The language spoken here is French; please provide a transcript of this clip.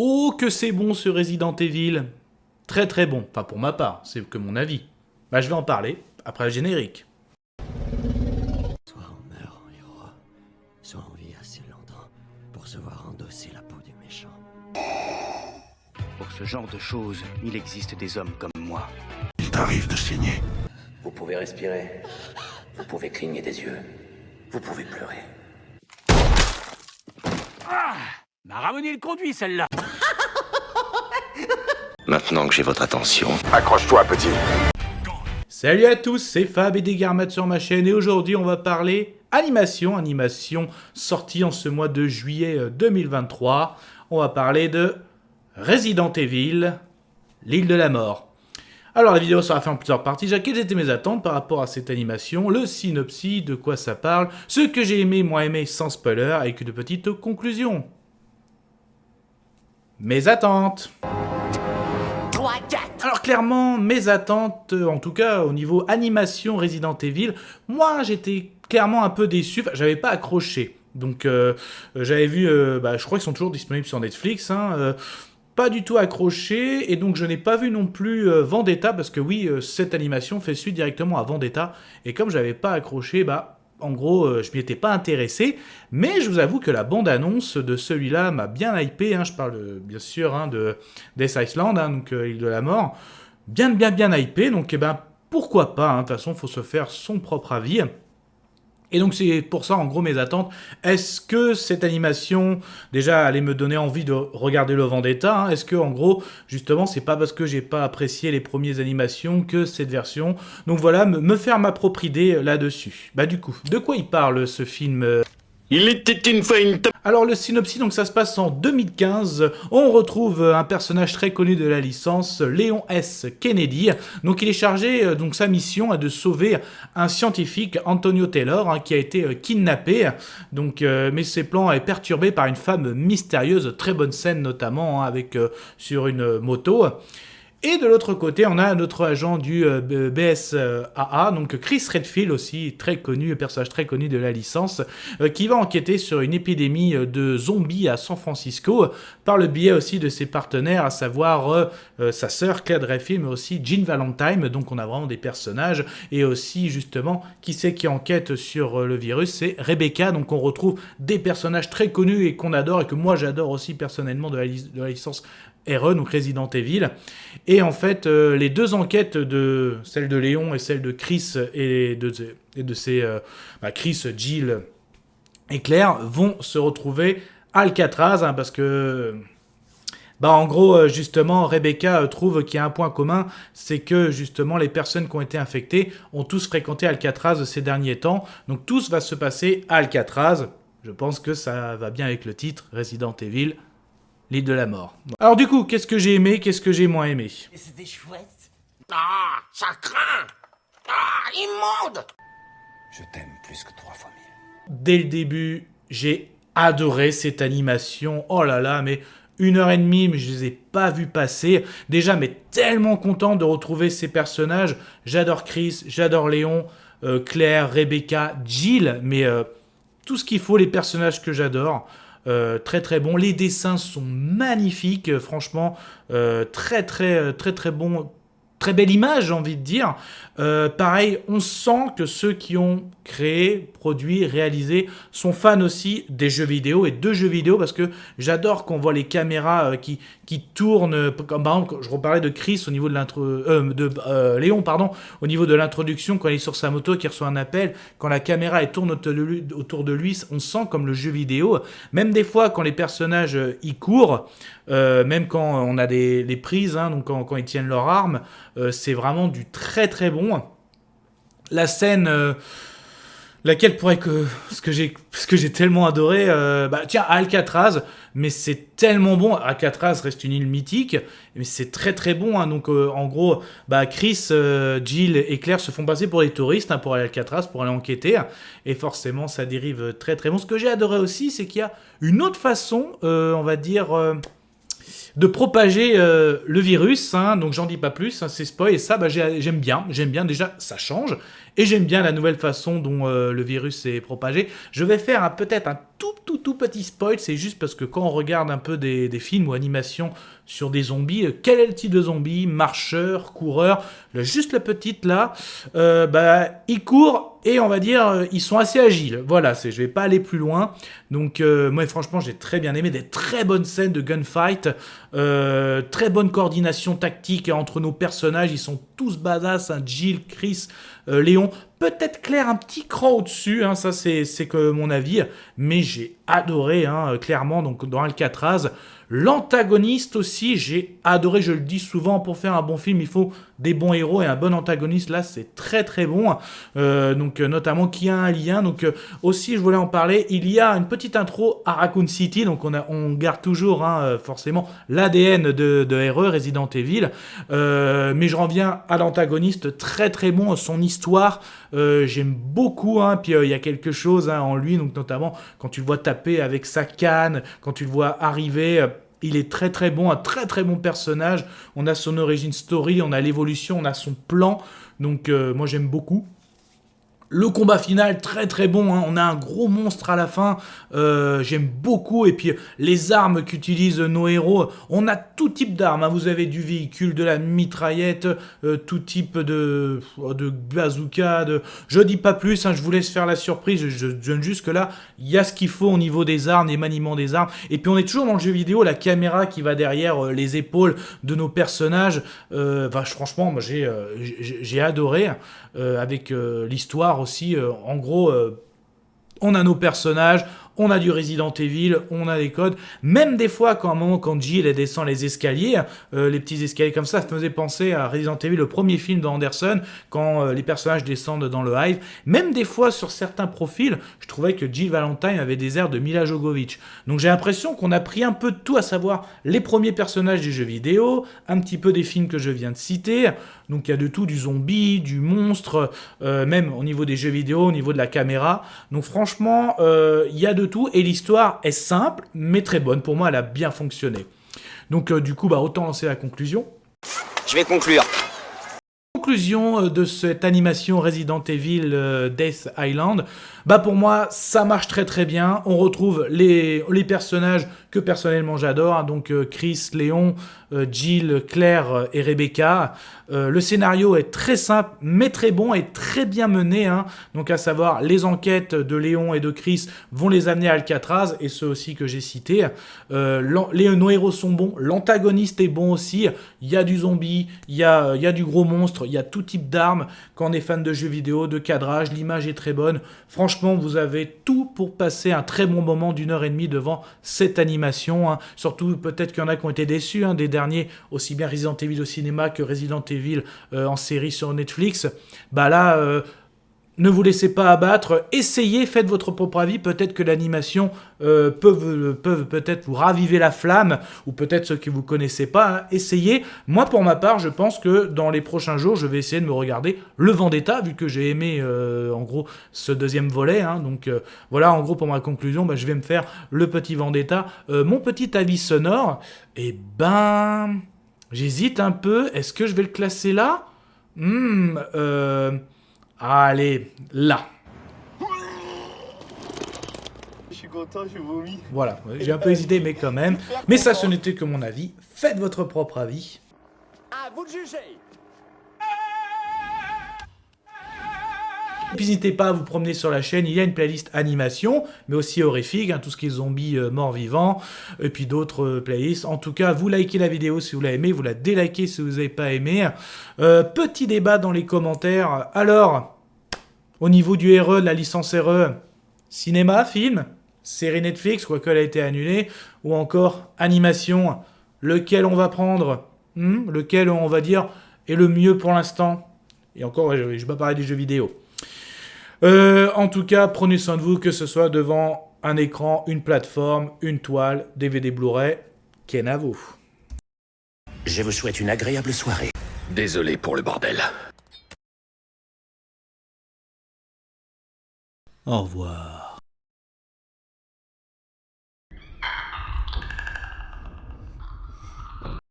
Oh, que c'est bon ce Resident Evil. Très très bon. Enfin, pour ma part, c'est que mon avis. Bah, je vais en parler après le générique. Soit on meurt en héros, soit on vit assez longtemps pour se voir endosser la peau du méchant. Pour ce genre de choses, il existe des hommes comme moi. Il t'arrive de saigner. Vous pouvez respirer, vous pouvez cligner des yeux, vous pouvez pleurer. M'a ramené le conduit, celle-là. Maintenant que j'ai votre attention, Accroche-toi, petit. Salut à tous, c'est Fab et Degarmat sur ma chaîne et aujourd'hui on va parler animation sortie en ce mois de juillet 2023. On va parler de Resident Evil, l'île de la mort. Alors la vidéo sera faite en plusieurs parties. Quelles étaient mes attentes par rapport à cette animation, le synopsis, de quoi ça parle, ce que j'ai aimé, moins aimé sans spoiler, avec une petite conclusion. Mes attentes. Alors clairement, mes attentes, en tout cas au niveau animation Resident Evil, moi j'étais clairement un peu déçu, enfin, j'avais pas accroché. Donc j'avais vu, je crois qu'ils sont toujours disponibles sur Netflix, pas du tout accroché, et donc je n'ai pas vu non plus Vendetta, parce que oui, cette animation fait suite directement à Vendetta, et comme j'avais pas accroché, en gros, je m'y étais pas intéressé, mais je vous avoue que la bande-annonce de celui-là m'a bien hypé, je parle bien sûr de Death Island, donc Île de la Mort, bien hypé, donc pourquoi pas, de toute façon, il faut se faire son propre avis. Et donc c'est pour ça en gros mes attentes. Est-ce que cette animation déjà allait me donner envie de regarder le Vendetta, Est-ce que en gros justement c'est pas parce que j'ai pas apprécié les premières animations que cette version. Donc voilà, me faire ma propre idée là-dessus. Du coup, de quoi il parle ce film Il était une fois une Alors le synopsis, donc ça se passe en 2015, on retrouve un personnage très connu de la licence, Léon S. Kennedy. Donc il est chargé, donc sa mission est de sauver un scientifique, Antonio Taylor, qui a été kidnappé. Donc, mais ses plans est perturbé par une femme mystérieuse, très bonne scène notamment, avec sur une moto. Et de l'autre côté, on a notre agent du BSAA, donc Chris Redfield aussi, très connu, personnage très connu de la licence, qui va enquêter sur une épidémie de zombies à San Francisco, par le biais aussi de ses partenaires, à savoir sa sœur Claire Redfield, mais aussi Jean Valentine. Donc on a vraiment des personnages, et aussi justement, qui c'est qui enquête sur le virus, c'est Rebecca. Donc on retrouve des personnages très connus et qu'on adore, et que moi j'adore aussi personnellement de la licence RE, donc Resident Evil. Et en fait, les deux enquêtes, celle de Léon et celle de Chris et de ses Chris, Jill et Claire, vont se retrouver à Alcatraz, parce que en gros, justement, Rebecca trouve qu'il y a un point commun, c'est que justement les personnes qui ont été infectées ont tous fréquenté Alcatraz ces derniers temps. Donc tout va se passer à Alcatraz. Je pense que ça va bien avec le titre Resident Evil, l'île de la mort. Alors du coup, qu'est-ce que j'ai aimé, qu'est-ce que j'ai moins aimé? C'était chouette. Ah, ça craint. Ah, immonde. je t'aime plus que 3 fois 1000. Dès le début, j'ai adoré cette animation. Oh là là, mais 1h30, mais je les ai pas vus passer. Déjà, mais tellement content de retrouver ces personnages. J'adore Chris, j'adore Léon, Claire, Rebecca, Jill, mais tout ce qu'il faut, les personnages que j'adore. Très très bon, les dessins sont magnifiques, franchement, très bon, très belle image, j'ai envie de dire. Pareil, on sent que ceux qui ont créé, produit, réalisé sont fans aussi des jeux vidéo et de jeux vidéo, parce que j'adore qu'on voit les caméras qui tournent, comme par exemple, je reparlais de Chris au niveau de Léon, pardon, au niveau de l'introduction, quand il est sur sa moto, qu'il reçoit un appel, quand la caméra elle tourne autour de lui, on sent comme le jeu vidéo. Même des fois, quand les personnages y courent, même quand on a les prises, donc quand ils tiennent leurs armes, c'est vraiment du très très bon. La scène, laquelle pourrait que ce que j'ai tellement adoré, tiens, Alcatraz, mais c'est tellement bon. Alcatraz reste une île mythique, mais c'est très très bon. Donc en gros, Chris, Jill et Claire se font passer pour des touristes pour aller à Alcatraz, pour aller enquêter, et forcément ça dérive très très bon. Ce que j'ai adoré aussi, c'est qu'il y a une autre façon, on va dire, propager le virus, hein, donc j'en dis pas plus, hein, c'est spoil, et ça bah, j'aime bien, déjà, ça change, et j'aime bien la nouvelle façon dont le virus est propagé. Je vais faire peut-être un tout petit spoil, c'est juste parce que quand on regarde un peu des films ou animations sur des zombies, quel est le type de zombie? Marcheur, coureur, juste la petite là, ils courent et on va dire ils sont assez agiles. Voilà, je vais pas aller plus loin. Donc moi franchement j'ai très bien aimé, des très bonnes scènes de gunfight, très bonne coordination tactique entre nos personnages, ils sont tous badass, hein, Jill, Chris, Léon, peut-être Claire un petit cran au-dessus, hein, ça c'est que mon avis, mais j'ai adoré, hein, clairement, donc dans Alcatraz. L'antagoniste aussi, j'ai adoré, je le dis souvent, pour faire un bon film, il faut des bons héros et un bon antagoniste, là c'est très bon, notamment qui a un lien, donc aussi je voulais en parler, il y a une petite intro à Raccoon City, donc on garde toujours forcément l'ADN de RE, Resident Evil, mais je reviens à l'antagoniste, très bon, son histoire, j'aime beaucoup, hein, puis il y a quelque chose en lui, donc notamment quand tu le vois taper avec sa canne, quand tu le vois arriver, il est très bon, un très bon personnage, on a son origin story, on a l'évolution, on a son plan, donc moi j'aime beaucoup. Le combat final, très bon, hein. On a un gros monstre à la fin, j'aime beaucoup, et puis les armes qu'utilisent nos héros, on a tout type d'armes, hein. Vous avez du véhicule, de la mitraillette, tout type de bazooka, je dis pas plus, hein, je vous laisse faire la surprise, je donne juste que là, il y a ce qu'il faut au niveau des armes, des maniements des armes, et puis on est toujours dans le jeu vidéo, la caméra qui va derrière les épaules de nos personnages, franchement, moi j'ai adoré, avec l'histoire aussi, en gros, on a nos personnages, on a du Resident Evil, on a des codes, même des fois quand Jill elle descend les escaliers, les petits escaliers comme ça me faisait penser à Resident Evil, le premier film d'Anderson, quand les personnages descendent dans le Hive, même des fois sur certains profils, je trouvais que Jill Valentine avait des airs de Mila Jovovich, donc j'ai l'impression qu'on a pris un peu de tout, à savoir les premiers personnages des jeux vidéo, un petit peu des films que je viens de citer, donc il y a de tout, du zombie, du monstre, même au niveau des jeux vidéo, au niveau de la caméra, donc franchement, il y a de tout, et l'histoire est simple, mais très bonne. Pour moi, elle a bien fonctionné. Donc, du coup, autant lancer la conclusion. Je vais conclure. Conclusion de cette animation Resident Evil Death Island, pour moi ça marche très bien, on retrouve les personnages que personnellement j'adore, hein, donc Chris, Léon, Jill, Claire et Rebecca. Le scénario est très simple mais très bon et très bien mené, hein, donc à savoir les enquêtes de Léon et de Chris vont les amener à Alcatraz, et ceux aussi que j'ai cités. Nos héros sont bons, l'antagoniste est bon aussi, il y a du zombie, il y a du gros monstre, il y a tout type d'armes. Quand on est fan de jeux vidéo, de cadrage, l'image est très bonne. Franchement, vous avez tout pour passer un très bon moment d'1h30 devant cette animation, hein. Surtout, peut-être qu'il y en a qui ont été déçus, hein, des derniers, aussi bien Resident Evil au cinéma que Resident Evil en série sur Netflix. Ne vous laissez pas abattre, essayez, faites votre propre avis, peut-être que l'animation peuvent peut-être vous raviver la flamme, ou peut-être ceux que vous connaissez pas, hein. Essayez. Moi pour ma part, je pense que dans les prochains jours, je vais essayer de me regarder le Vendetta, vu que j'ai aimé en gros ce deuxième volet, hein. Donc voilà, en gros pour ma conclusion, je vais me faire le petit Vendetta. Mon petit avis sonore, j'hésite un peu, est-ce que je vais le classer là? Allez, là. Je suis content, j'ai vomi. Voilà, j'ai un peu hésité, mais quand même. Mais ça, ce n'était que mon avis. Faites votre propre avis. À vous de juger. Et puis n'hésitez pas à vous promener sur la chaîne, il y a une playlist animation, mais aussi horrifique, hein, tout ce qui est zombies morts-vivants, et puis d'autres playlists. En tout cas, vous likez la vidéo si vous l'avez aimé, vous la délikez si vous n'avez pas aimé. Petit débat dans les commentaires. Alors, au niveau du RE, de la licence RE, cinéma, film, série Netflix, quoique elle a été annulée, ou encore animation, lequel on va prendre, lequel on va dire est le mieux pour l'instant. Et encore, je ne vais pas parler des jeux vidéo. En tout cas, prenez soin de vous, que ce soit devant un écran, une plateforme, une toile, DVD Blu-ray. Ken à vous. Je vous souhaite une agréable soirée. Désolé pour le bordel. Au revoir.